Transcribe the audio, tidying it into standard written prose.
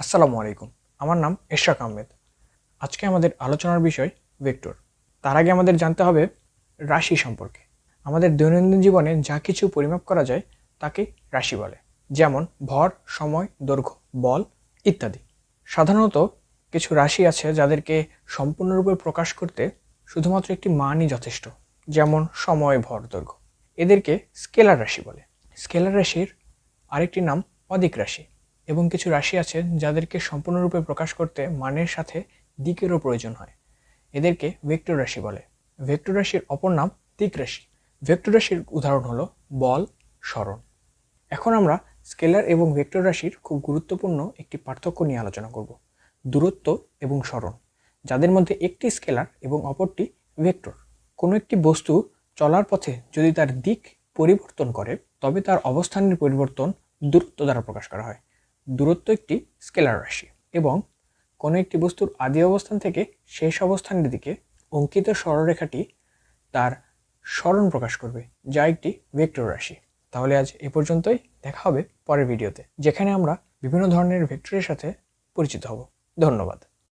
আসসালামু আলাইকুম। আমার নাম ইশরাক আহমেদ। আজকে আমাদের আলোচনার বিষয় ভেক্টর। তার আগে আমাদের জানতে হবে রাশি সম্পর্কে। আমাদের দৈনন্দিন জীবনে যা কিছু পরিমাপ করা যায় তাকে রাশি বলে, যেমন ভর, সময়, দৈর্ঘ্য, বল ইত্যাদি। সাধারণত কিছু রাশি আছে যাদেরকে সম্পূর্ণরূপে প্রকাশ করতে শুধুমাত্র একটি মানই যথেষ্ট, যেমন সময়, ভর, দৈর্ঘ্য। এদেরকে স্কেলার রাশি বলে। স্কেলার রাশির আরেকটি নাম অদিক রাশি। এবং কিছু রাশি আছে যাদেরকে সম্পূর্ণরূপে প্রকাশ করতে মানের সাথে দিকেরও প্রয়োজন হয়। এদেরকে ভেক্টর রাশি বলে। ভেক্টর রাশির অপর নাম দিক রাশি। ভেক্টর রাশির উদাহরণ হলো বল, সরণ। এখন আমরা স্কেলার এবং ভেক্টর রাশির খুব গুরুত্বপূর্ণ একটি পার্থক্য নিয়ে আলোচনা করব, দূরত্ব এবং সরণ, যাদের মধ্যে একটি স্কেলার এবং অপরটি ভেক্টর। কোনো একটি বস্তু চলার পথে যদি তার দিক পরিবর্তন করে তবে তার অবস্থানের পরিবর্তন দূরত্ব দ্বারা প্রকাশ করা হয়। দূরত্ব একটি স্কেলার রাশি এবং কোনো একটি বস্তুর আদি অবস্থান থেকে শেষ অবস্থানের দিকে অঙ্কিত সরলরেখাটি তার সরণ প্রকাশ করবে, যা একটি ভেক্টর রাশি। তাহলে আজ এ পর্যন্তই। দেখা হবে পরের ভিডিওতে, যেখানে আমরা বিভিন্ন ধরনের ভেক্টরের সাথে পরিচিত হব। ধন্যবাদ।